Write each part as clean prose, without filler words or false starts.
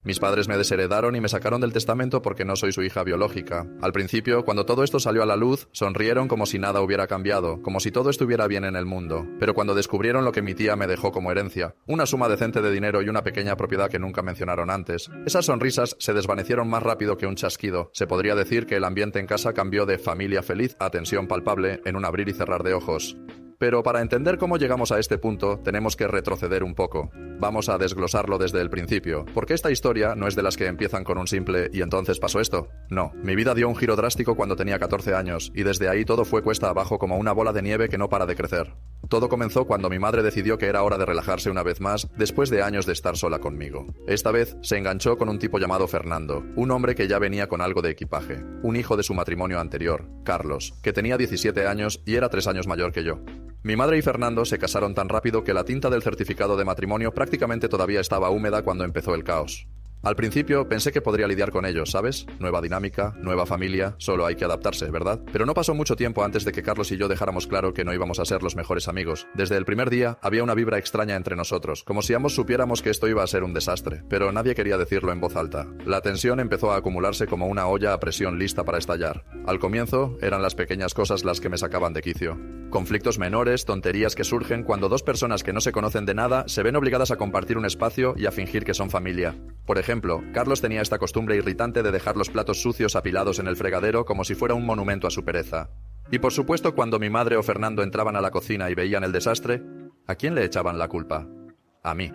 Mis padres me desheredaron y me sacaron del testamento porque no soy su hija biológica. Al principio, cuando todo esto salió a la luz, sonrieron como si nada hubiera cambiado, como si todo estuviera bien en el mundo. Pero cuando descubrieron lo que mi tía me dejó como herencia, una suma decente de dinero y una pequeña propiedad que nunca mencionaron antes, esas sonrisas se desvanecieron más rápido que un chasquido. Se podría decir que el ambiente en casa cambió de familia feliz a tensión palpable en un abrir y cerrar de ojos. Pero para entender cómo llegamos a este punto, tenemos que retroceder un poco. Vamos a desglosarlo desde el principio, porque esta historia no es de las que empiezan con un simple «¿y entonces pasó esto?». No, mi vida dio un giro drástico cuando tenía 14 años, y desde ahí todo fue cuesta abajo como una bola de nieve que no para de crecer. Todo comenzó cuando mi madre decidió que era hora de relajarse una vez más, después de años de estar sola conmigo. Esta vez se enganchó con un tipo llamado Fernando, un hombre que ya venía con algo de equipaje, un hijo de su matrimonio anterior, Carlos, que tenía 17 años y era 3 años mayor que yo. Mi madre y Fernando se casaron tan rápido que la tinta del certificado de matrimonio prácticamente todavía estaba húmeda cuando empezó el caos. Al principio pensé que podría lidiar con ellos, ¿sabes? Nueva dinámica, nueva familia, solo hay que adaptarse, ¿verdad? Pero no pasó mucho tiempo antes de que Carlos y yo dejáramos claro que no íbamos a ser los mejores amigos. Desde el primer día había una vibra extraña entre nosotros, como si ambos supiéramos que esto iba a ser un desastre, pero nadie quería decirlo en voz alta. La tensión empezó a acumularse como una olla a presión lista para estallar. Al comienzo eran las pequeñas cosas las que me sacaban de quicio. Conflictos menores, tonterías que surgen cuando dos personas que no se conocen de nada se ven obligadas a compartir un espacio y a fingir que son familia. Por ejemplo, Carlos tenía esta costumbre irritante de dejar los platos sucios apilados en el fregadero como si fuera un monumento a su pereza. Y por supuesto, cuando mi madre o Fernando entraban a la cocina y veían el desastre, ¿a quién le echaban la culpa? A mí.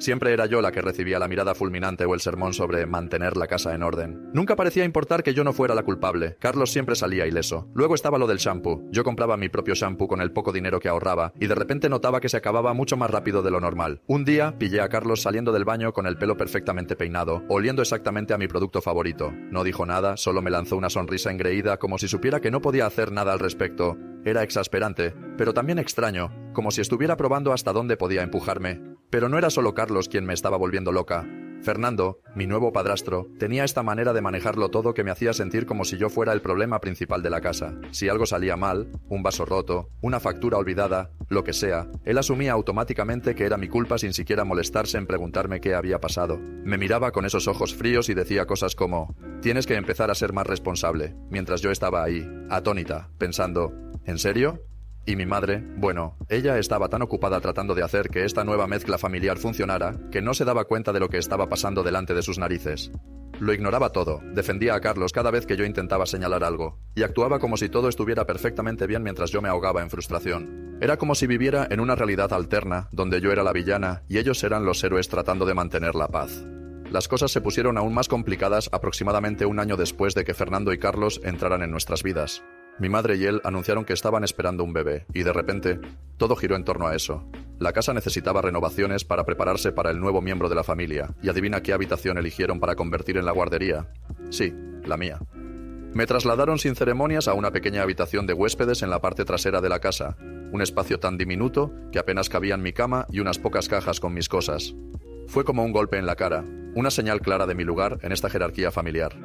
Siempre era yo la que recibía la mirada fulminante o el sermón sobre mantener la casa en orden. Nunca parecía importar que yo no fuera la culpable. Carlos siempre salía ileso. Luego estaba lo del shampoo. Yo compraba mi propio shampoo con el poco dinero que ahorraba y de repente notaba que se acababa mucho más rápido de lo normal. Un día pillé a Carlos saliendo del baño con el pelo perfectamente peinado, oliendo exactamente a mi producto favorito. No dijo nada, solo me lanzó una sonrisa engreída como si supiera que no podía hacer nada al respecto. Era exasperante, pero también extraño, como si estuviera probando hasta dónde podía empujarme. Pero no era solo Carlos quien me estaba volviendo loca. Fernando, mi nuevo padrastro, tenía esta manera de manejarlo todo que me hacía sentir como si yo fuera el problema principal de la casa. Si algo salía mal, un vaso roto, una factura olvidada, lo que sea, él asumía automáticamente que era mi culpa sin siquiera molestarse en preguntarme qué había pasado. Me miraba con esos ojos fríos y decía cosas como «Tienes que empezar a ser más responsable», mientras yo estaba ahí, atónita, pensando «¿En serio?». Y mi madre, bueno, ella estaba tan ocupada tratando de hacer que esta nueva mezcla familiar funcionara, que no se daba cuenta de lo que estaba pasando delante de sus narices. Lo ignoraba todo, defendía a Carlos cada vez que yo intentaba señalar algo, y actuaba como si todo estuviera perfectamente bien mientras yo me ahogaba en frustración. Era como si viviera en una realidad alterna, donde yo era la villana y ellos eran los héroes tratando de mantener la paz. Las cosas se pusieron aún más complicadas aproximadamente un año después de que Fernando y Carlos entraran en nuestras vidas. Mi madre y él anunciaron que estaban esperando un bebé, y de repente, todo giró en torno a eso. La casa necesitaba renovaciones para prepararse para el nuevo miembro de la familia, y adivina qué habitación eligieron para convertir en la guardería. Sí, la mía. Me trasladaron sin ceremonias a una pequeña habitación de huéspedes en la parte trasera de la casa, un espacio tan diminuto que apenas cabían mi cama y unas pocas cajas con mis cosas. Fue como un golpe en la cara, una señal clara de mi lugar en esta jerarquía familiar.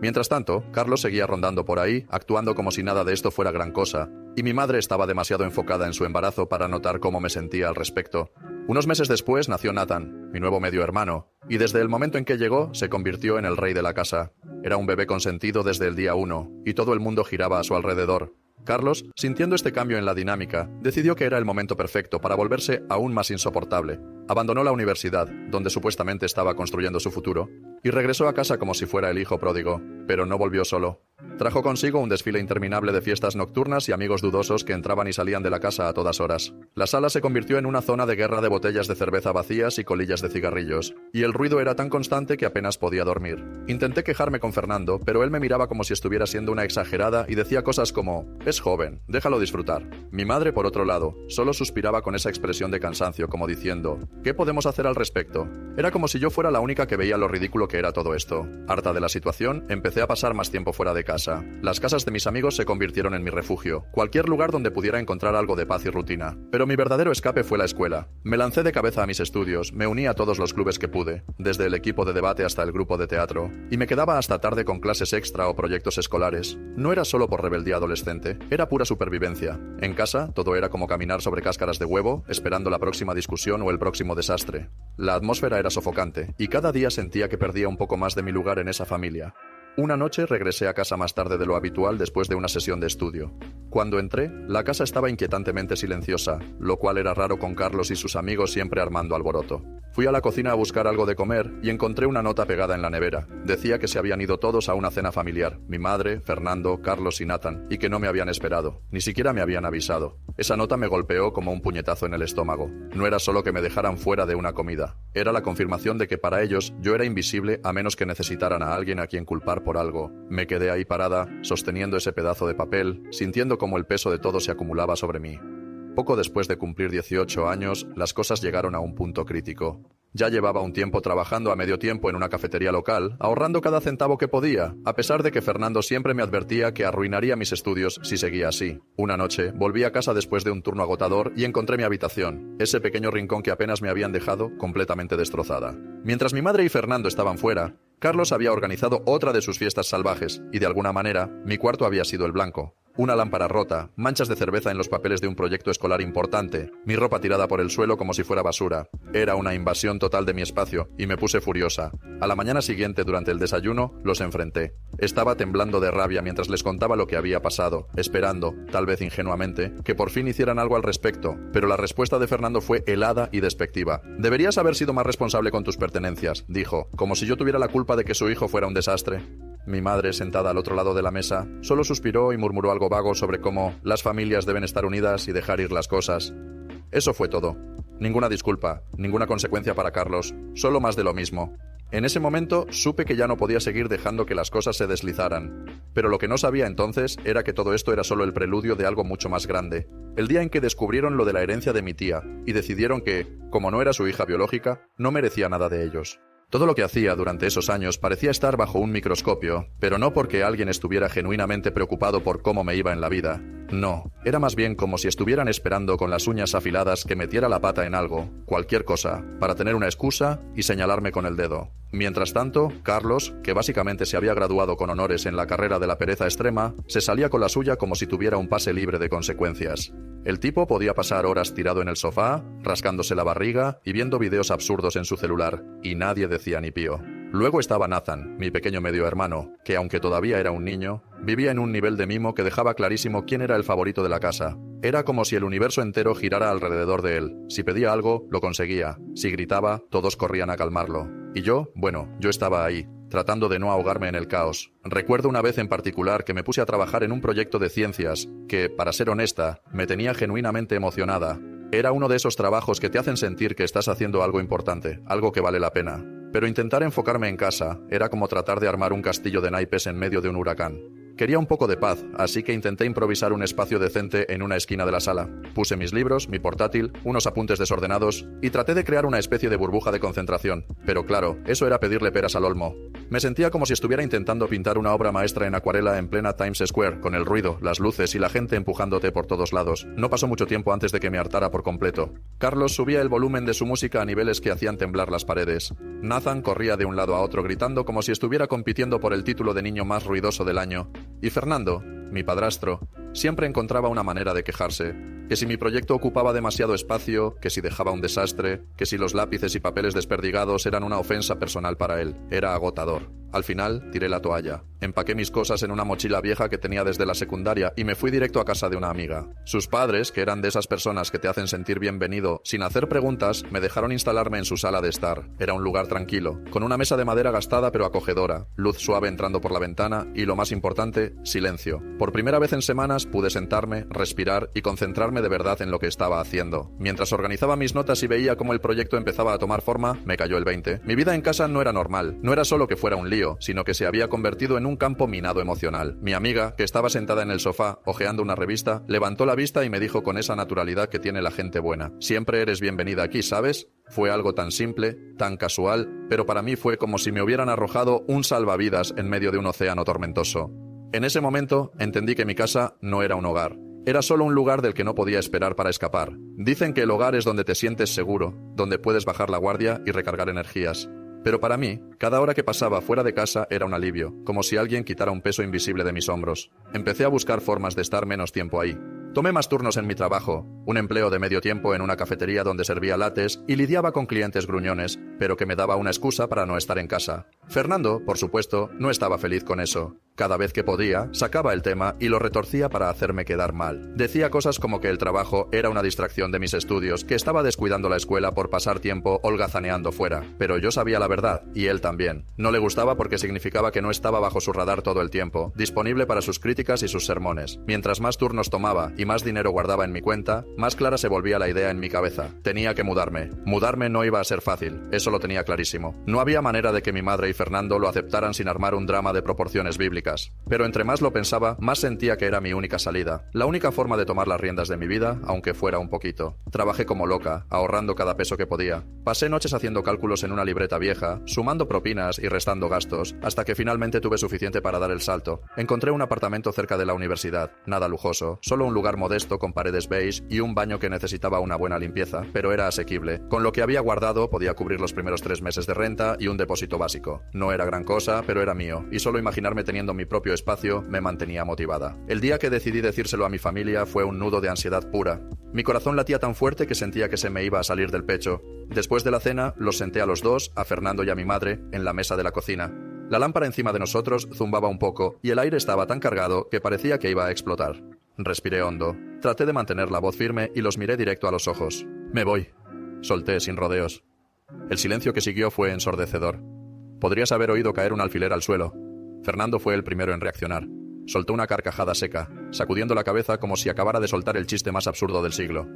Mientras tanto, Carlos seguía rondando por ahí, actuando como si nada de esto fuera gran cosa, y mi madre estaba demasiado enfocada en su embarazo para notar cómo me sentía al respecto. Unos meses después nació Nathan, mi nuevo medio hermano, y desde el momento en que llegó, se convirtió en el rey de la casa. Era un bebé consentido desde el día 1, y todo el mundo giraba a su alrededor. Carlos, sintiendo este cambio en la dinámica, decidió que era el momento perfecto para volverse aún más insoportable. Abandonó la universidad, donde supuestamente estaba construyendo su futuro, y regresó a casa como si fuera el hijo pródigo, pero no volvió solo. Trajo consigo un desfile interminable de fiestas nocturnas y amigos dudosos que entraban y salían de la casa a todas horas. La sala se convirtió en una zona de guerra de botellas de cerveza vacías y colillas de cigarrillos, y el ruido era tan constante que apenas podía dormir. Intenté quejarme con Fernando, pero él me miraba como si estuviera siendo una exagerada y decía cosas como «Es joven, déjalo disfrutar». Mi madre, por otro lado, solo suspiraba con esa expresión de cansancio, como diciendo «¿Qué podemos hacer al respecto?». Era como si yo fuera la única que veía lo ridículo que era todo esto. Harta de la situación, empecé a pasar más tiempo fuera de casa. casa. Las casas de mis amigos se convirtieron en mi refugio, cualquier lugar donde pudiera encontrar algo de paz y rutina. Pero mi verdadero escape fue la escuela. Me lancé de cabeza a mis estudios, me uní a todos los clubes que pude, desde el equipo de debate hasta el grupo de teatro, y me quedaba hasta tarde con clases extra o proyectos escolares. No era solo por rebeldía adolescente, era pura supervivencia. En casa, todo era como caminar sobre cáscaras de huevo, esperando la próxima discusión o el próximo desastre. La atmósfera era sofocante, y cada día sentía que perdía un poco más de mi lugar en esa familia. Una noche regresé a casa más tarde de lo habitual después de una sesión de estudio. Cuando entré, la casa estaba inquietantemente silenciosa, lo cual era raro con Carlos y sus amigos siempre armando alboroto. Fui a la cocina a buscar algo de comer y encontré una nota pegada en la nevera. Decía que se habían ido todos a una cena familiar, mi madre, Fernando, Carlos y Nathan, y que no me habían esperado, ni siquiera me habían avisado. Esa nota me golpeó como un puñetazo en el estómago. No era solo que me dejaran fuera de una comida, era la confirmación de que para ellos yo era invisible a menos que necesitaran a alguien a quien culpar por algo. Me quedé ahí parada, sosteniendo ese pedazo de papel, sintiendo como el peso de todo se acumulaba sobre mí. Poco después de cumplir 18 años, las cosas llegaron a un punto crítico. Ya llevaba un tiempo trabajando a medio tiempo en una cafetería local, ahorrando cada centavo que podía, a pesar de que Fernando siempre me advertía que arruinaría mis estudios si seguía así. Una noche, volví a casa después de un turno agotador y encontré mi habitación, ese pequeño rincón que apenas me habían dejado, completamente destrozada. Mientras mi madre y Fernando estaban fuera, Carlos había organizado otra de sus fiestas salvajes, y de alguna manera, mi cuarto había sido el blanco. Una lámpara rota, manchas de cerveza en los papeles de un proyecto escolar importante, mi ropa tirada por el suelo como si fuera basura. Era una invasión total de mi espacio, y me puse furiosa. A la mañana siguiente, durante el desayuno, los enfrenté. Estaba temblando de rabia mientras les contaba lo que había pasado, esperando, tal vez ingenuamente, que por fin hicieran algo al respecto, pero la respuesta de Fernando fue helada y despectiva. «Deberías haber sido más responsable con tus pertenencias», dijo, como si yo tuviera la culpa de que su hijo fuera un desastre. Mi madre, sentada al otro lado de la mesa, solo suspiró y murmuró algo vago sobre cómo las familias deben estar unidas y dejar ir las cosas. Eso fue todo. Ninguna disculpa, ninguna consecuencia para Carlos, solo más de lo mismo. En ese momento supe que ya no podía seguir dejando que las cosas se deslizaran. Pero lo que no sabía entonces era que todo esto era solo el preludio de algo mucho más grande. El día en que descubrieron lo de la herencia de mi tía y decidieron que, como no era su hija biológica, no merecía nada de ellos. Todo lo que hacía durante esos años parecía estar bajo un microscopio, pero no porque alguien estuviera genuinamente preocupado por cómo me iba en la vida. No, era más bien como si estuvieran esperando con las uñas afiladas que metiera la pata en algo, cualquier cosa, para tener una excusa y señalarme con el dedo. Mientras tanto, Carlos, que básicamente se había graduado con honores en la carrera de la pereza extrema, se salía con la suya como si tuviera un pase libre de consecuencias. El tipo podía pasar horas tirado en el sofá, rascándose la barriga y viendo videos absurdos en su celular, y nadie decía ni pío. Luego estaba Nathan, mi pequeño medio hermano, que aunque todavía era un niño, vivía en un nivel de mimo que dejaba clarísimo quién era el favorito de la casa. Era como si el universo entero girara alrededor de él. Si pedía algo, lo conseguía. Si gritaba, todos corrían a calmarlo. Y yo, bueno, yo estaba ahí, tratando de no ahogarme en el caos. Recuerdo una vez en particular que me puse a trabajar en un proyecto de ciencias que, para ser honesta, me tenía genuinamente emocionada. Era uno de esos trabajos que te hacen sentir que estás haciendo algo importante, algo que vale la pena. Pero intentar enfocarme en casa era como tratar de armar un castillo de naipes en medio de un huracán. Quería un poco de paz, así que intenté improvisar un espacio decente en una esquina de la sala. Puse mis libros, mi portátil, unos apuntes desordenados y traté de crear una especie de burbuja de concentración. Pero claro, eso era pedirle peras al olmo. Me sentía como si estuviera intentando pintar una obra maestra en acuarela en plena Times Square, con el ruido, las luces y la gente empujándote por todos lados. No pasó mucho tiempo antes de que me hartara por completo. Carlos subía el volumen de su música a niveles que hacían temblar las paredes. Nathan corría de un lado a otro gritando como si estuviera compitiendo por el título de niño más ruidoso del año. Y Fernando, mi padrastro, siempre encontraba una manera de quejarse. Que si mi proyecto ocupaba demasiado espacio, que si dejaba un desastre, que si los lápices y papeles desperdigados eran una ofensa personal para él. Era agotador. Al final, tiré la toalla. Empaqué mis cosas en una mochila vieja que tenía desde la secundaria y me fui directo a casa de una amiga. Sus padres, que eran de esas personas que te hacen sentir bienvenido, sin hacer preguntas, me dejaron instalarme en su sala de estar. Era un lugar tranquilo, con una mesa de madera gastada pero acogedora, luz suave entrando por la ventana y, lo más importante, silencio. Por primera vez en semanas pude sentarme, respirar y concentrarme de verdad en lo que estaba haciendo. Mientras organizaba mis notas y veía cómo el proyecto empezaba a tomar forma, me cayó el 20. Mi vida en casa no era normal. No era solo que fuera un lío, sino que se había convertido en un campo minado emocional. Mi amiga, que estaba sentada en el sofá, hojeando una revista, levantó la vista y me dijo con esa naturalidad que tiene la gente buena: «Siempre eres bienvenida aquí, ¿sabes?». Fue algo tan simple, tan casual, pero para mí fue como si me hubieran arrojado un salvavidas en medio de un océano tormentoso. En ese momento entendí que mi casa no era un hogar. Era solo un lugar del que no podía esperar para escapar. Dicen que el hogar es donde te sientes seguro, donde puedes bajar la guardia y recargar energías. Pero para mí, cada hora que pasaba fuera de casa era un alivio, como si alguien quitara un peso invisible de mis hombros. Empecé a buscar formas de estar menos tiempo ahí. Tomé más turnos en mi trabajo, un empleo de medio tiempo en una cafetería donde servía lates y lidiaba con clientes gruñones, pero que me daba una excusa para no estar en casa. Fernando, por supuesto, no estaba feliz con eso. Cada vez que podía, sacaba el tema y lo retorcía para hacerme quedar mal. Decía cosas como que el trabajo era una distracción de mis estudios, que estaba descuidando la escuela por pasar tiempo holgazaneando fuera. Pero yo sabía la verdad, y él también. No le gustaba porque significaba que no estaba bajo su radar todo el tiempo, disponible para sus críticas y sus sermones. Mientras más turnos tomaba y más dinero guardaba en mi cuenta, más clara se volvía la idea en mi cabeza. Tenía que mudarme. Mudarme no iba a ser fácil, eso lo tenía clarísimo. No había manera de que mi madre y Fernando lo aceptaran sin armar un drama de proporciones bíblicas. Pero entre más lo pensaba, más sentía que era mi única salida. La única forma de tomar las riendas de mi vida, aunque fuera un poquito. Trabajé como loca, ahorrando cada peso que podía. Pasé noches haciendo cálculos en una libreta vieja, sumando propinas y restando gastos, hasta que finalmente tuve suficiente para dar el salto. Encontré un apartamento cerca de la universidad. Nada lujoso, solo un lugar modesto con paredes beige y un baño que necesitaba una buena limpieza, pero era asequible. Con lo que había guardado podía cubrir los primeros 3 meses de renta y un depósito básico. No era gran cosa, pero era mío, y solo imaginarme teniendo mi propio espacio me mantenía motivada. El día que decidí decírselo a mi familia fue un nudo de ansiedad pura. Mi corazón latía tan fuerte que sentía que se me iba a salir del pecho. Después de la cena, los senté a los dos, a Fernando y a mi madre, en la mesa de la cocina. La lámpara encima de nosotros zumbaba un poco y el aire estaba tan cargado que parecía que iba a explotar. Respiré hondo. Traté de mantener la voz firme y los miré directo a los ojos. «Me voy», solté sin rodeos. El silencio que siguió fue ensordecedor. Podrías haber oído caer un alfiler al suelo. Fernando fue el primero en reaccionar. Soltó una carcajada seca, sacudiendo la cabeza como si acabara de soltar el chiste más absurdo del siglo.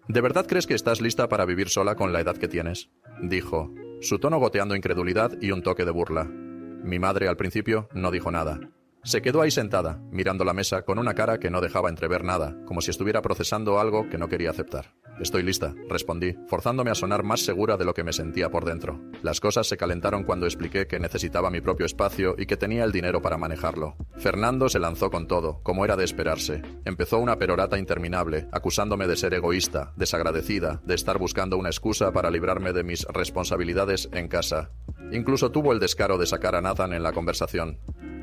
«¿De verdad crees que estás lista para vivir sola con la edad que tienes?», dijo, su tono goteando incredulidad y un toque de burla. Mi madre, al principio, no dijo nada. Se quedó ahí sentada, mirando la mesa con una cara que no dejaba entrever nada, como si estuviera procesando algo que no quería aceptar. «Estoy lista», respondí, forzándome a sonar más segura de lo que me sentía por dentro. Las cosas se calentaron cuando expliqué que necesitaba mi propio espacio y que tenía el dinero para manejarlo. Fernando se lanzó con todo, como era de esperarse. Empezó una perorata interminable, acusándome de ser egoísta, desagradecida, de estar buscando una excusa para librarme de mis responsabilidades en casa. Incluso tuvo el descaro de sacar a Nathan en la conversación.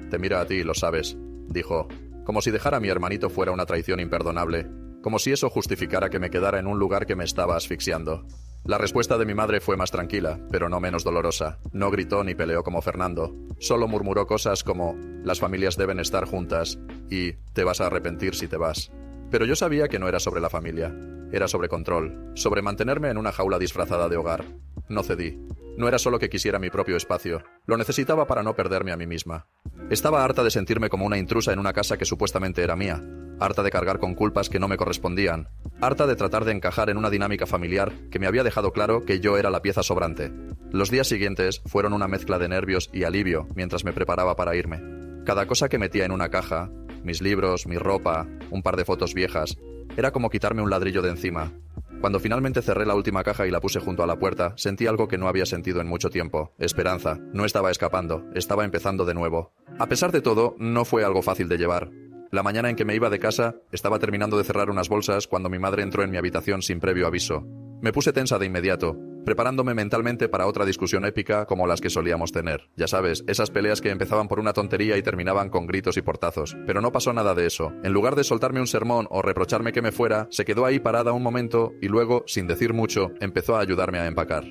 «Te mira a ti, lo sabes», dijo, como si dejar a mi hermanito fuera una traición imperdonable, como si eso justificara que me quedara en un lugar que me estaba asfixiando. La respuesta de mi madre fue más tranquila, pero no menos dolorosa. No gritó ni peleó como Fernando. Solo murmuró cosas como «las familias deben estar juntas» y «te vas a arrepentir si te vas». Pero yo sabía que no era sobre la familia. Era sobre control, sobre mantenerme en una jaula disfrazada de hogar. No cedí. No era solo que quisiera mi propio espacio. Lo necesitaba para no perderme a mí misma. Estaba harta de sentirme como una intrusa en una casa que supuestamente era mía. Harta de cargar con culpas que no me correspondían. Harta de tratar de encajar en una dinámica familiar que me había dejado claro que yo era la pieza sobrante. Los días siguientes fueron una mezcla de nervios y alivio mientras me preparaba para irme. Cada cosa que metía en una caja, mis libros, mi ropa, un par de fotos viejas, era como quitarme un ladrillo de encima. Cuando finalmente cerré la última caja y la puse junto a la puerta, sentí algo que no había sentido en mucho tiempo. Esperanza. No estaba escapando, estaba empezando de nuevo. A pesar de todo, no fue algo fácil de llevar. La mañana en que me iba de casa, estaba terminando de cerrar unas bolsas cuando mi madre entró en mi habitación sin previo aviso. Me puse tensa de inmediato, preparándome mentalmente para otra discusión épica como las que solíamos tener. Ya sabes, esas peleas que empezaban por una tontería y terminaban con gritos y portazos. Pero no pasó nada de eso. En lugar de soltarme un sermón o reprocharme que me fuera, se quedó ahí parada un momento y luego, sin decir mucho, empezó a ayudarme a empacar.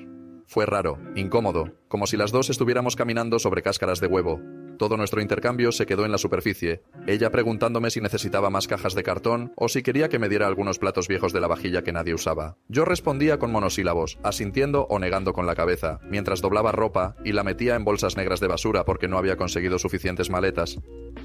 Fue raro, incómodo, como si las dos estuviéramos caminando sobre cáscaras de huevo. Todo nuestro intercambio se quedó en la superficie, ella preguntándome si necesitaba más cajas de cartón o si quería que me diera algunos platos viejos de la vajilla que nadie usaba. Yo respondía con monosílabos, asintiendo o negando con la cabeza, mientras doblaba ropa y la metía en bolsas negras de basura porque no había conseguido suficientes maletas.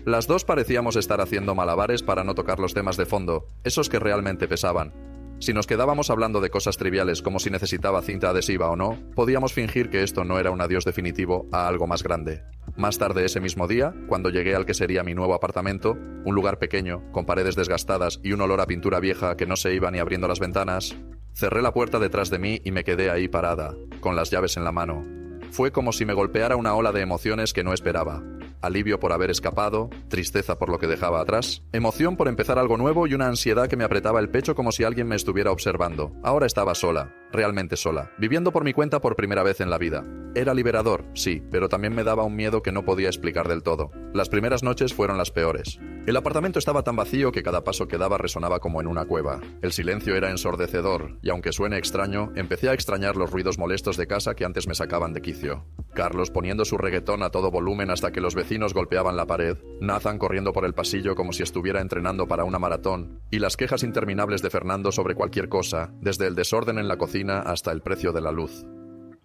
Las dos parecíamos estar haciendo malabares para no tocar los temas de fondo, esos que realmente pesaban. Si nos quedábamos hablando de cosas triviales como si necesitaba cinta adhesiva o no, podíamos fingir que esto no era un adiós definitivo a algo más grande. Más tarde ese mismo día, cuando llegué al que sería mi nuevo apartamento, un lugar pequeño, con paredes desgastadas y un olor a pintura vieja que no se iba ni abriendo las ventanas, cerré la puerta detrás de mí y me quedé ahí parada, con las llaves en la mano. Fue como si me golpeara una ola de emociones que no esperaba. alivio por haber escapado, tristeza por lo que dejaba atrás, emoción por empezar algo nuevo y una ansiedad que me apretaba el pecho como si alguien me estuviera observando. Ahora estaba sola, realmente sola, viviendo por mi cuenta por primera vez en la vida. Era liberador, sí, pero también me daba un miedo que no podía explicar del todo. Las primeras noches fueron las peores. El apartamento estaba tan vacío que cada paso que daba resonaba como en una cueva. El silencio era ensordecedor, y aunque suene extraño, empecé a extrañar los ruidos molestos de casa que antes me sacaban de quicio. Carlos poniendo su reggaetón a todo volumen hasta que los vecinos golpeaban la pared, Nathan corriendo por el pasillo como si estuviera entrenando para una maratón, y las quejas interminables de Fernando sobre cualquier cosa, desde el desorden en la cocina hasta el precio de la luz.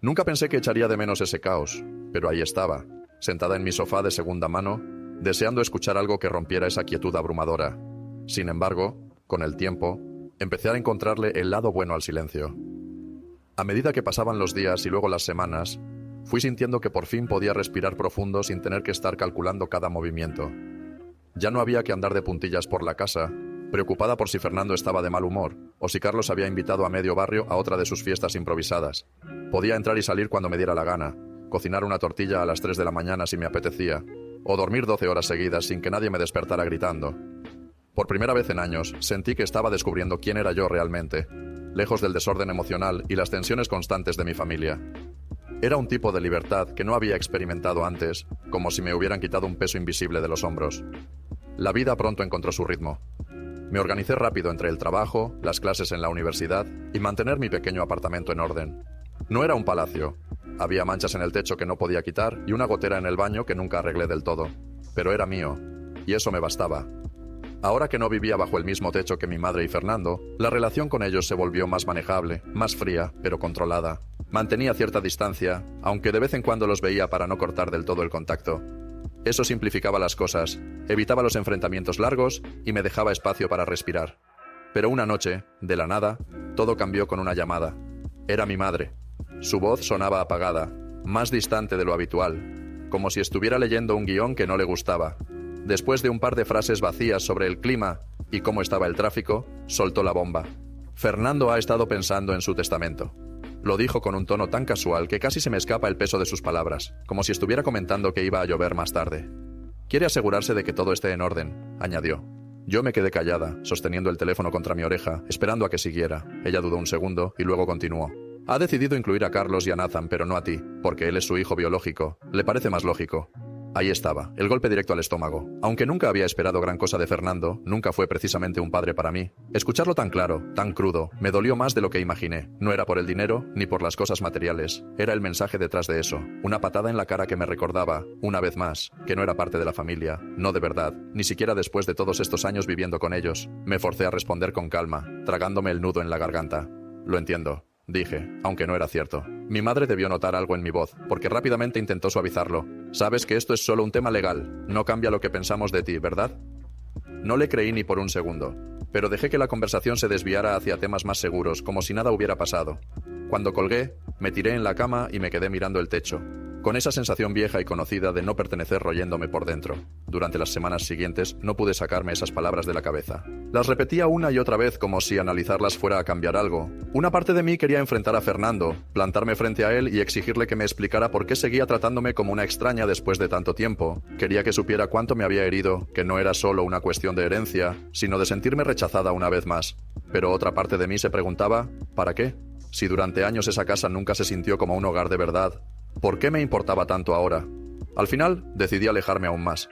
Nunca pensé que echaría de menos ese caos, pero ahí estaba, sentada en mi sofá de segunda mano, deseando escuchar algo que rompiera esa quietud abrumadora. Sin embargo, con el tiempo, empecé a encontrarle el lado bueno al silencio. A medida que pasaban los días y luego las semanas, fui sintiendo que por fin podía respirar profundo sin tener que estar calculando cada movimiento. Ya no había que andar de puntillas por la casa, preocupada por si Fernando estaba de mal humor, o si Carlos había invitado a medio barrio a otra de sus fiestas improvisadas. Podía entrar y salir cuando me diera la gana, cocinar una tortilla a las 3 de la mañana si me apetecía, o dormir 12 horas seguidas sin que nadie me despertara gritando. Por primera vez en años, sentí que estaba descubriendo quién era yo realmente, lejos del desorden emocional y las tensiones constantes de mi familia. Era un tipo de libertad que no había experimentado antes, como si me hubieran quitado un peso invisible de los hombros. La vida pronto encontró su ritmo. Me organicé rápido entre el trabajo, las clases en la universidad y mantener mi pequeño apartamento en orden. No era un palacio. Había manchas en el techo que no podía quitar y una gotera en el baño que nunca arreglé del todo. Pero era mío, y eso me bastaba. Ahora que no vivía bajo el mismo techo que mi madre y Fernando, la relación con ellos se volvió más manejable, más fría, pero controlada. Mantenía cierta distancia, aunque de vez en cuando los veía para no cortar del todo el contacto. Eso simplificaba las cosas, evitaba los enfrentamientos largos y me dejaba espacio para respirar. Pero una noche, de la nada, todo cambió con una llamada. Era mi madre. Su voz sonaba apagada, más distante de lo habitual, como si estuviera leyendo un guión que no le gustaba. Después de un par de frases vacías sobre el clima y cómo estaba el tráfico, soltó la bomba. Fernando ha estado pensando en su testamento. Lo dijo con un tono tan casual que casi se me escapa el peso de sus palabras, como si estuviera comentando que iba a llover más tarde. Quiere asegurarse de que todo esté en orden, añadió. Yo me quedé callada, sosteniendo el teléfono contra mi oreja, esperando a que siguiera. Ella dudó un segundo y luego continuó. Ha decidido incluir a Carlos y a Nathan, pero no a ti, porque él es su hijo biológico. Le parece más lógico. Ahí estaba, el golpe directo al estómago. Aunque nunca había esperado gran cosa de Fernando, nunca fue precisamente un padre para mí. Escucharlo tan claro, tan crudo, me dolió más de lo que imaginé. No era por el dinero, ni por las cosas materiales. Era el mensaje detrás de eso. Una patada en la cara que me recordaba, una vez más, que no era parte de la familia. No de verdad, ni siquiera después de todos estos años viviendo con ellos. Me forcé a responder con calma, tragándome el nudo en la garganta. Lo entiendo, dije, aunque no era cierto. Mi madre debió notar algo en mi voz, porque rápidamente intentó suavizarlo. Sabes que esto es solo un tema legal, no cambia lo que pensamos de ti, ¿verdad? No le creí ni por un segundo, pero dejé que la conversación se desviara hacia temas más seguros, como si nada hubiera pasado. Cuando colgué, me tiré en la cama y me quedé mirando el techo, con esa sensación vieja y conocida de no pertenecer royéndome por dentro. Durante las semanas siguientes no pude sacarme esas palabras de la cabeza. Las repetía una y otra vez como si analizarlas fuera a cambiar algo. Una parte de mí quería enfrentar a Fernando, plantarme frente a él y exigirle que me explicara por qué seguía tratándome como una extraña después de tanto tiempo. Quería que supiera cuánto me había herido, que no era solo una cuestión de herencia, sino de sentirme rechazada una vez más. Pero otra parte de mí se preguntaba, ¿para qué? Si durante años esa casa nunca se sintió como un hogar de verdad, ¿por qué me importaba tanto ahora? Al final, decidí alejarme aún más.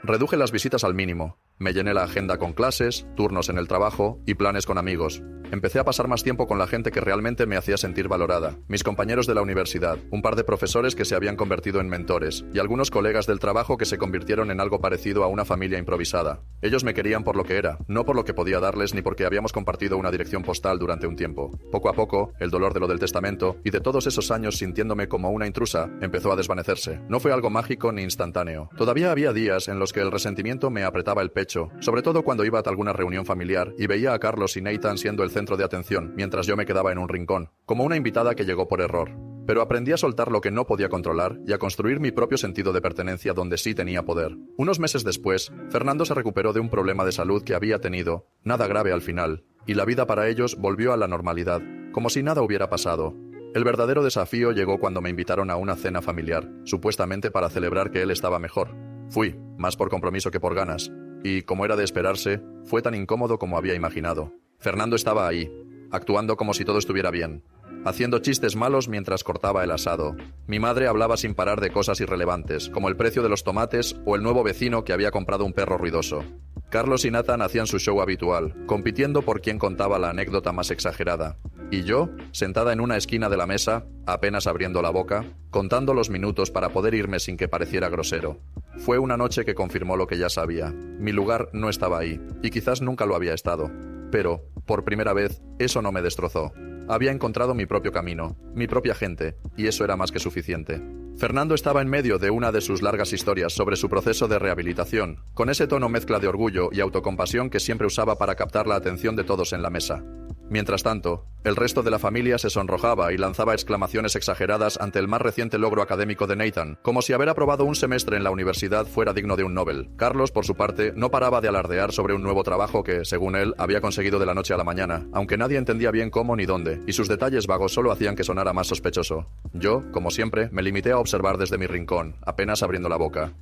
Reduje las visitas al mínimo. Me llené la agenda con clases, turnos en el trabajo y planes con amigos. Empecé a pasar más tiempo con la gente que realmente me hacía sentir valorada. Mis compañeros de la universidad, un par de profesores que se habían convertido en mentores, y algunos colegas del trabajo que se convirtieron en algo parecido a una familia improvisada. Ellos me querían por lo que era, no por lo que podía darles ni porque habíamos compartido una dirección postal durante un tiempo. Poco a poco, el dolor de lo del testamento y de todos esos años sintiéndome como una intrusa empezó a desvanecerse. No fue algo mágico ni instantáneo. Todavía había días en los que el resentimiento me apretaba el pecho, sobre todo cuando iba a alguna reunión familiar y veía a Carlos y Nathan siendo el centro de atención, mientras yo me quedaba en un rincón, como una invitada que llegó por error. Pero aprendí a soltar lo que no podía controlar y a construir mi propio sentido de pertenencia donde sí tenía poder. Unos meses después, Fernando se recuperó de un problema de salud que había tenido, nada grave al final, y la vida para ellos volvió a la normalidad, como si nada hubiera pasado. El verdadero desafío llegó cuando me invitaron a una cena familiar, supuestamente para celebrar que él estaba mejor. Fui, más por compromiso que por ganas, y, como era de esperarse, fue tan incómodo como había imaginado. Fernando estaba ahí, actuando como si todo estuviera bien, haciendo chistes malos mientras cortaba el asado. Mi madre hablaba sin parar de cosas irrelevantes, como el precio de los tomates o el nuevo vecino que había comprado un perro ruidoso. Carlos y Nathan hacían su show habitual, compitiendo por quién contaba la anécdota más exagerada. Y yo, sentada en una esquina de la mesa, apenas abriendo la boca, contando los minutos para poder irme sin que pareciera grosero. Fue una noche que confirmó lo que ya sabía. Mi lugar no estaba ahí, y quizás nunca lo había estado. Pero, por primera vez, eso no me destrozó. Había encontrado mi propio camino, mi propia gente, y eso era más que suficiente. Fernando estaba en medio de una de sus largas historias sobre su proceso de rehabilitación, con ese tono mezcla de orgullo y autocompasión que siempre usaba para captar la atención de todos en la mesa. Mientras tanto, el resto de la familia se sonrojaba y lanzaba exclamaciones exageradas ante el más reciente logro académico de Nathan, como si haber aprobado un semestre en la universidad fuera digno de un Nobel. Carlos, por su parte, no paraba de alardear sobre un nuevo trabajo que, según él, había conseguido de la noche a la mañana, aunque nadie entendía bien cómo ni dónde, y sus detalles vagos solo hacían que sonara más sospechoso. Yo, como siempre, me limité a observar desde mi rincón, apenas abriendo la boca.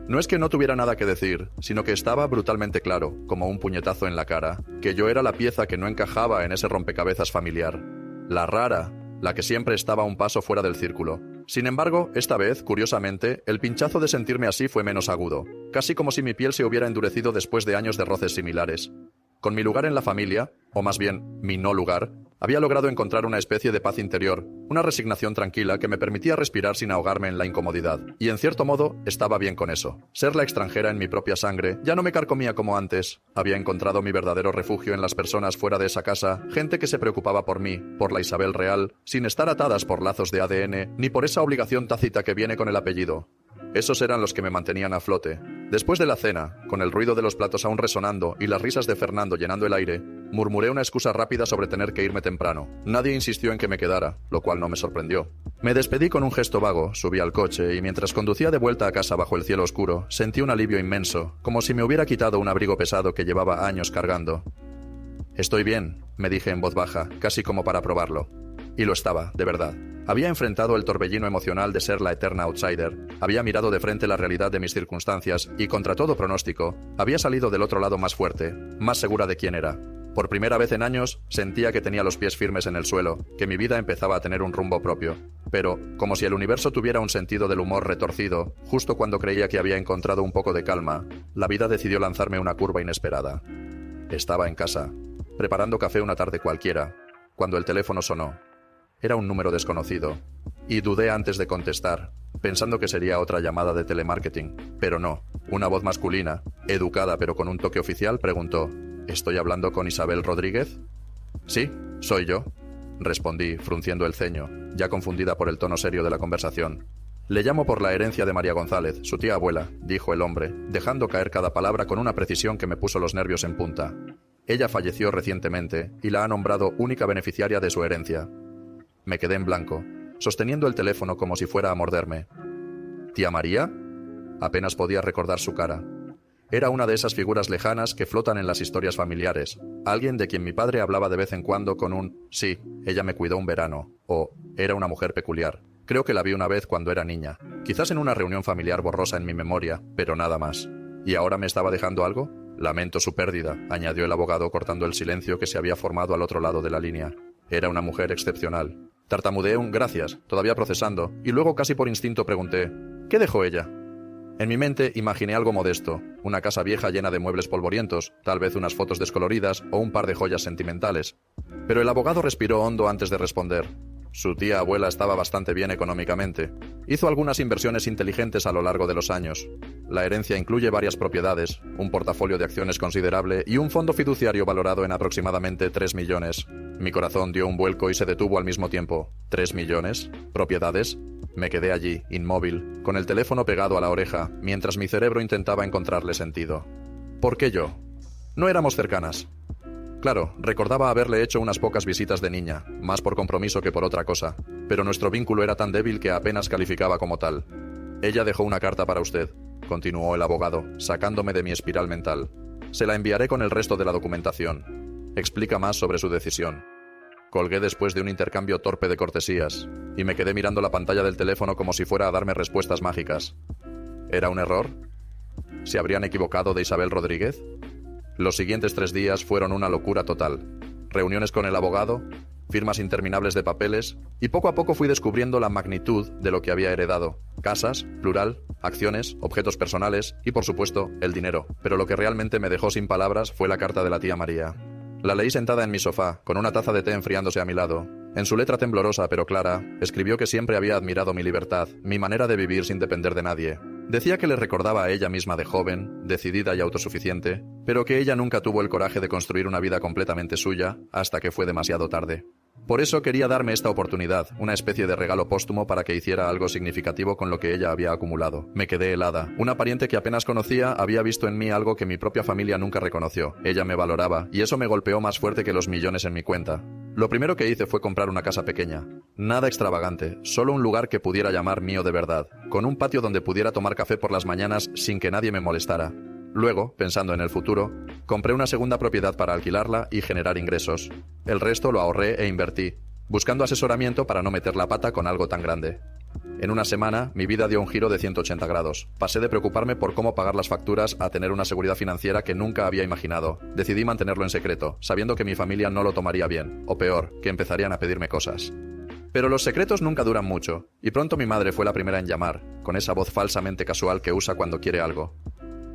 No es que no tuviera nada que decir, sino que estaba brutalmente claro, como un puñetazo en la cara, que yo era la pieza que no encajaba en ese rompecabezas familiar. La rara, la que siempre estaba un paso fuera del círculo. Sin embargo, esta vez, curiosamente, el pinchazo de sentirme así fue menos agudo, casi como si mi piel se hubiera endurecido después de años de roces similares. Con mi lugar en la familia, o más bien, mi no lugar, había logrado encontrar una especie de paz interior, una resignación tranquila que me permitía respirar sin ahogarme en la incomodidad. Y en cierto modo, estaba bien con eso. Ser la extranjera en mi propia sangre ya no me carcomía como antes. Había encontrado mi verdadero refugio en las personas fuera de esa casa, gente que se preocupaba por mí, por la Isabel real, sin estar atadas por lazos de ADN, ni por esa obligación tácita que viene con el apellido. Esos eran los que me mantenían a flote. Después de la cena, con el ruido de los platos aún resonando y las risas de Fernando llenando el aire, murmuré una excusa rápida sobre tener que irme temprano. Nadie insistió en que me quedara, lo cual no me sorprendió. Me despedí con un gesto vago, subí al coche y mientras conducía de vuelta a casa bajo el cielo oscuro, sentí un alivio inmenso, como si me hubiera quitado un abrigo pesado que llevaba años cargando. «Estoy bien», me dije en voz baja, casi como para probarlo. Y lo estaba, de verdad. Había enfrentado el torbellino emocional de ser la eterna outsider, había mirado de frente la realidad de mis circunstancias y, contra todo pronóstico, había salido del otro lado más fuerte, más segura de quién era. Por primera vez en años, sentía que tenía los pies firmes en el suelo, que mi vida empezaba a tener un rumbo propio. Pero, como si el universo tuviera un sentido del humor retorcido, justo cuando creía que había encontrado un poco de calma, la vida decidió lanzarme una curva inesperada. Estaba en casa, preparando café una tarde cualquiera, cuando el teléfono sonó. Era un número desconocido, y dudé antes de contestar, pensando que sería otra llamada de telemarketing, pero no. Una voz masculina, educada pero con un toque oficial, preguntó: «¿Estoy hablando con Isabel Rodríguez?» «Sí, soy yo», respondí, frunciendo el ceño, ya confundida por el tono serio de la conversación. «Le llamo por la herencia de María González, su tía abuela», dijo el hombre, dejando caer cada palabra con una precisión que me puso los nervios en punta. Ella falleció recientemente y la ha nombrado única beneficiaria de su herencia. Me quedé en blanco, sosteniendo el teléfono como si fuera a morderme. ¿Tía María? Apenas podía recordar su cara. Era una de esas figuras lejanas que flotan en las historias familiares. Alguien de quien mi padre hablaba de vez en cuando con un «sí, ella me cuidó un verano» o «era una mujer peculiar». Creo que la vi una vez cuando era niña, quizás en una reunión familiar borrosa en mi memoria, pero nada más. ¿Y ahora me estaba dejando algo? Lamento su pérdida, añadió el abogado cortando el silencio que se había formado al otro lado de la línea. Era una mujer excepcional. Tartamudeé un «gracias», todavía procesando, y luego casi por instinto pregunté «¿qué dejó ella?». En mi mente imaginé algo modesto, una casa vieja llena de muebles polvorientos, tal vez unas fotos descoloridas o un par de joyas sentimentales. Pero el abogado respiró hondo antes de responder. Su tía abuela estaba bastante bien económicamente. Hizo algunas inversiones inteligentes a lo largo de los años. La herencia incluye varias propiedades, un portafolio de acciones considerable y un fondo fiduciario valorado en aproximadamente 3 millones. Mi corazón dio un vuelco y se detuvo al mismo tiempo. ¿3 millones? ¿Propiedades? Me quedé allí, inmóvil, con el teléfono pegado a la oreja, mientras mi cerebro intentaba encontrarle sentido. ¿Por qué yo? No éramos cercanas. Claro, recordaba haberle hecho unas pocas visitas de niña, más por compromiso que por otra cosa, pero nuestro vínculo era tan débil que apenas calificaba como tal. Ella dejó una carta para usted, continuó el abogado, sacándome de mi espiral mental. Se la enviaré con el resto de la documentación. Explica más sobre su decisión. Colgué después de un intercambio torpe de cortesías, y me quedé mirando la pantalla del teléfono como si fuera a darme respuestas mágicas. ¿Era un error? ¿Se habrían equivocado de Isabel Rodríguez? Los siguientes 3 días fueron una locura total. Reuniones con el abogado, firmas interminables de papeles, y poco a poco fui descubriendo la magnitud de lo que había heredado. Casas, plural, acciones, objetos personales y, por supuesto, el dinero. Pero lo que realmente me dejó sin palabras fue la carta de la tía María. La leí sentada en mi sofá, con una taza de té enfriándose a mi lado. En su letra temblorosa pero clara, escribió que siempre había admirado mi libertad, mi manera de vivir sin depender de nadie. Decía que le recordaba a ella misma de joven, decidida y autosuficiente, pero que ella nunca tuvo el coraje de construir una vida completamente suya hasta que fue demasiado tarde. Por eso quería darme esta oportunidad, una especie de regalo póstumo para que hiciera algo significativo con lo que ella había acumulado. Me quedé helada. Una pariente que apenas conocía había visto en mí algo que mi propia familia nunca reconoció. Ella me valoraba, y eso me golpeó más fuerte que los millones en mi cuenta. Lo primero que hice fue comprar una casa pequeña. Nada extravagante, solo un lugar que pudiera llamar mío de verdad, con un patio donde pudiera tomar café por las mañanas sin que nadie me molestara. Luego, pensando en el futuro, compré una segunda propiedad para alquilarla y generar ingresos. El resto lo ahorré e invertí, buscando asesoramiento para no meter la pata con algo tan grande. En una semana, mi vida dio un giro de 180 grados. Pasé de preocuparme por cómo pagar las facturas a tener una seguridad financiera que nunca había imaginado. Decidí mantenerlo en secreto, sabiendo que mi familia no lo tomaría bien, o peor, que empezarían a pedirme cosas. Pero los secretos nunca duran mucho, y pronto mi madre fue la primera en llamar, con esa voz falsamente casual que usa cuando quiere algo.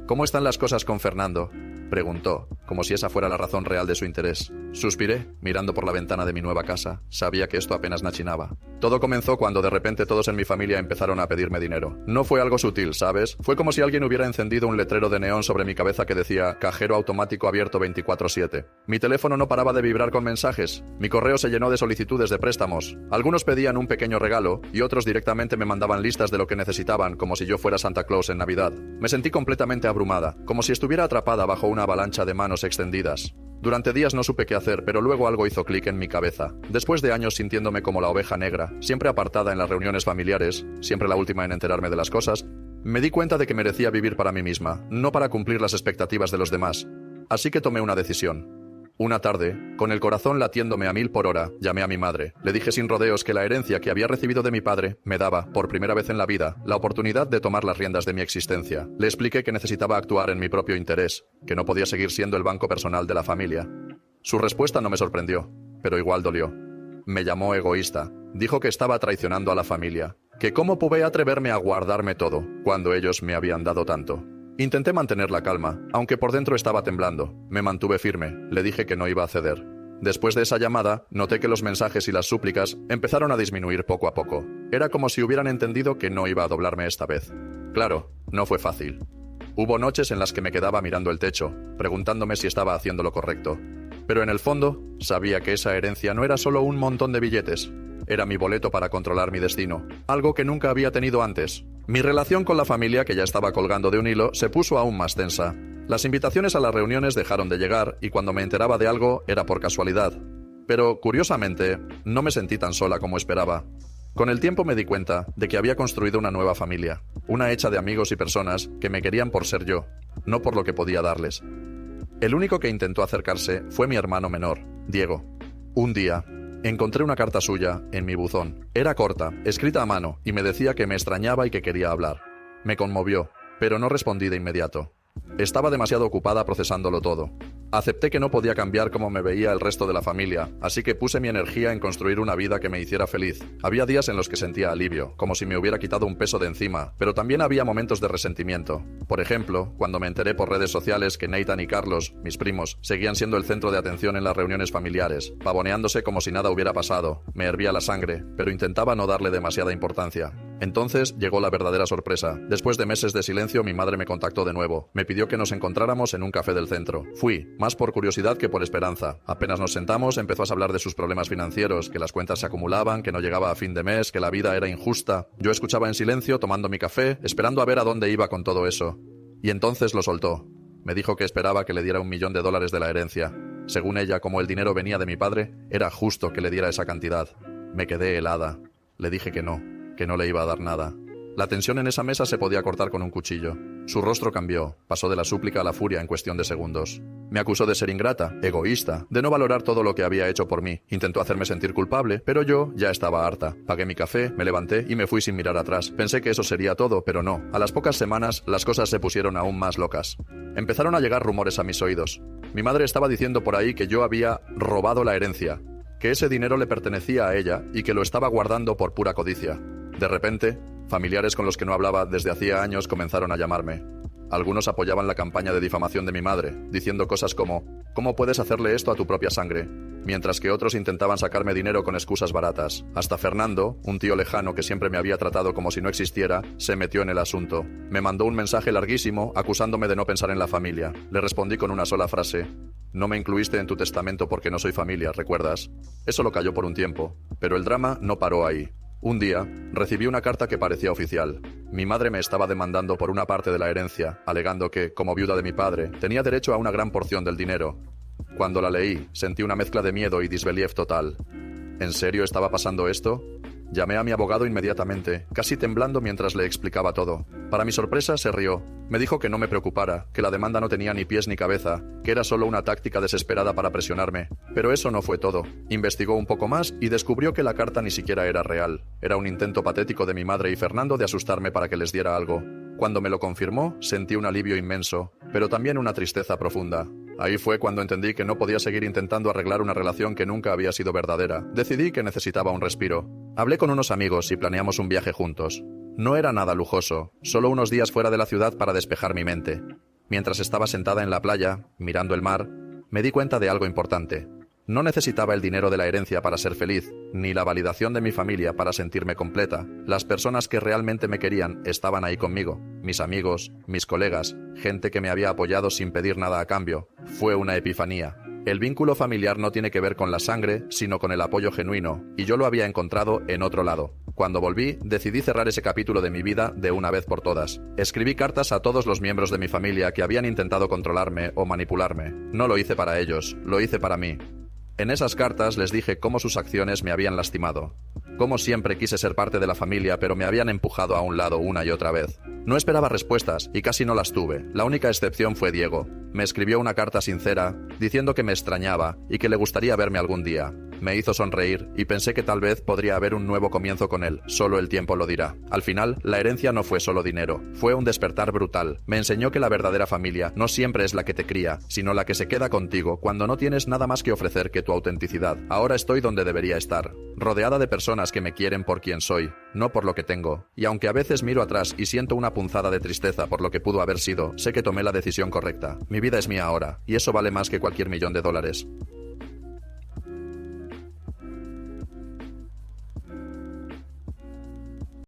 ¿Cómo están las cosas con Fernando?, preguntó, como si esa fuera la razón real de su interés. Suspiré, mirando por la ventana de mi nueva casa. Sabía que esto apenas nachinaba. Todo comenzó cuando de repente todos en mi familia empezaron a pedirme dinero. No fue algo sutil, ¿sabes? Fue como si alguien hubiera encendido un letrero de neón sobre mi cabeza que decía «Cajero automático abierto 24/7». Mi teléfono no paraba de vibrar con mensajes. Mi correo se llenó de solicitudes de préstamos. Algunos pedían un pequeño regalo y otros directamente me mandaban listas de lo que necesitaban, como si yo fuera Santa Claus en Navidad. Me sentí completamente abrumada, como si estuviera atrapada bajo una avalancha de manos extendidas. Durante días no supe qué hacer, pero luego algo hizo clic en mi cabeza. Después de años sintiéndome como la oveja negra, siempre apartada en las reuniones familiares, siempre la última en enterarme de las cosas, me di cuenta de que merecía vivir para mí misma, no para cumplir las expectativas de los demás. Así que tomé una decisión. Una tarde, con el corazón latiéndome a 1000 por hora, llamé a mi madre. Le dije sin rodeos que la herencia que había recibido de mi padre me daba, por primera vez en la vida, la oportunidad de tomar las riendas de mi existencia. Le expliqué que necesitaba actuar en mi propio interés, que no podía seguir siendo el banco personal de la familia. Su respuesta no me sorprendió, pero igual dolió. Me llamó egoísta. Dijo que estaba traicionando a la familia, que cómo pude atreverme a guardarme todo, cuando ellos me habían dado tanto. Intenté mantener la calma, aunque por dentro estaba temblando. Me mantuve firme, le dije que no iba a ceder. Después de esa llamada, noté que los mensajes y las súplicas empezaron a disminuir poco a poco. Era como si hubieran entendido que no iba a doblarme esta vez. Claro, no fue fácil. Hubo noches en las que me quedaba mirando el techo, preguntándome si estaba haciendo lo correcto. Pero en el fondo, sabía que esa herencia no era solo un montón de billetes. Era mi boleto para controlar mi destino, algo que nunca había tenido antes. Mi relación con la familia, que ya estaba colgando de un hilo, se puso aún más tensa. Las invitaciones a las reuniones dejaron de llegar y cuando me enteraba de algo era por casualidad. Pero, curiosamente, no me sentí tan sola como esperaba. Con el tiempo me di cuenta de que había construido una nueva familia, una hecha de amigos y personas que me querían por ser yo, no por lo que podía darles. El único que intentó acercarse fue mi hermano menor, Diego. Un día, encontré una carta suya en mi buzón. Era corta, escrita a mano, y me decía que me extrañaba y que quería hablar. Me conmovió, pero no respondí de inmediato. Estaba demasiado ocupada procesándolo todo. Acepté que no podía cambiar cómo me veía el resto de la familia, así que puse mi energía en construir una vida que me hiciera feliz. Había días en los que sentía alivio, como si me hubiera quitado un peso de encima, pero también había momentos de resentimiento. Por ejemplo, cuando me enteré por redes sociales que Nathan y Carlos, mis primos, seguían siendo el centro de atención en las reuniones familiares, pavoneándose como si nada hubiera pasado. Me hervía la sangre, pero intentaba no darle demasiada importancia. Entonces llegó la verdadera sorpresa. Después de meses de silencio, mi madre me contactó de nuevo. Me pidió que nos encontráramos en un café del centro. Fui, más por curiosidad que por esperanza. Apenas nos sentamos, empezó a hablar de sus problemas financieros, que las cuentas se acumulaban, que no llegaba a fin de mes, que la vida era injusta. Yo escuchaba en silencio, tomando mi café, esperando a ver a dónde iba con todo eso. Y entonces lo soltó. Me dijo que esperaba que le diera $1 millón de la herencia. Según ella, como el dinero venía de mi padre, era justo que le diera esa cantidad. Me quedé helada. Le dije que no le iba a dar nada. La tensión en esa mesa se podía cortar con un cuchillo. Su rostro cambió, pasó de la súplica a la furia en cuestión de segundos. Me acusó de ser ingrata, egoísta, de no valorar todo lo que había hecho por mí. Intentó hacerme sentir culpable, pero yo ya estaba harta. Pagué mi café, me levanté y me fui sin mirar atrás. Pensé que eso sería todo, pero no. A las pocas semanas, las cosas se pusieron aún más locas. Empezaron a llegar rumores a mis oídos. Mi madre estaba diciendo por ahí que yo había robado la herencia, que ese dinero le pertenecía a ella y que lo estaba guardando por pura codicia. De repente, familiares con los que no hablaba desde hacía años comenzaron a llamarme. Algunos apoyaban la campaña de difamación de mi madre, diciendo cosas como «¿Cómo puedes hacerle esto a tu propia sangre?», mientras que otros intentaban sacarme dinero con excusas baratas. Hasta Fernando, un tío lejano que siempre me había tratado como si no existiera, se metió en el asunto. Me mandó un mensaje larguísimo acusándome de no pensar en la familia. Le respondí con una sola frase: «No me incluiste en tu testamento porque no soy familia, ¿recuerdas?». Eso lo calló por un tiempo, pero el drama no paró ahí. Un día, recibí una carta que parecía oficial. Mi madre me estaba demandando por una parte de la herencia, alegando que, como viuda de mi padre, tenía derecho a una gran porción del dinero. Cuando la leí, sentí una mezcla de miedo y disbelief total. ¿En serio estaba pasando esto? Llamé a mi abogado inmediatamente, casi temblando mientras le explicaba todo. Para mi sorpresa, se rió. Me dijo que no me preocupara, que la demanda no tenía ni pies ni cabeza, que era solo una táctica desesperada para presionarme. Pero eso no fue todo. Investigó un poco más y descubrió que la carta ni siquiera era real. Era un intento patético de mi madre y Fernando de asustarme para que les diera algo. Cuando me lo confirmó, sentí un alivio inmenso, pero también una tristeza profunda. Ahí fue cuando entendí que no podía seguir intentando arreglar una relación que nunca había sido verdadera. Decidí que necesitaba un respiro. Hablé con unos amigos y planeamos un viaje juntos. No era nada lujoso, solo unos días fuera de la ciudad para despejar mi mente. Mientras estaba sentada en la playa, mirando el mar, me di cuenta de algo importante. No necesitaba el dinero de la herencia para ser feliz, ni la validación de mi familia para sentirme completa. Las personas que realmente me querían estaban ahí conmigo. Mis amigos, mis colegas, gente que me había apoyado sin pedir nada a cambio. Fue una epifanía. El vínculo familiar no tiene que ver con la sangre, sino con el apoyo genuino, y yo lo había encontrado en otro lado. Cuando volví, decidí cerrar ese capítulo de mi vida de una vez por todas. Escribí cartas a todos los miembros de mi familia que habían intentado controlarme o manipularme. No lo hice para ellos, lo hice para mí. En esas cartas les dije cómo sus acciones me habían lastimado. Cómo siempre quise ser parte de la familia, pero me habían empujado a un lado una y otra vez. No esperaba respuestas y casi no las tuve. La única excepción fue Diego. Me escribió una carta sincera, diciendo que me extrañaba y que le gustaría verme algún día. Me hizo sonreír y pensé que tal vez podría haber un nuevo comienzo con él. Solo el tiempo lo dirá. Al final, la herencia no fue solo dinero. Fue un despertar brutal. Me enseñó que la verdadera familia no siempre es la que te cría, sino la que se queda contigo cuando no tienes nada más que ofrecer que tu autenticidad. Ahora estoy donde debería estar, rodeada de personas que me quieren por quien soy, no por lo que tengo. Y aunque a veces miro atrás y siento una punzada de tristeza por lo que pudo haber sido, sé que tomé la decisión correcta. Mi vida es mía ahora, y eso vale más que cualquier $1.000.000.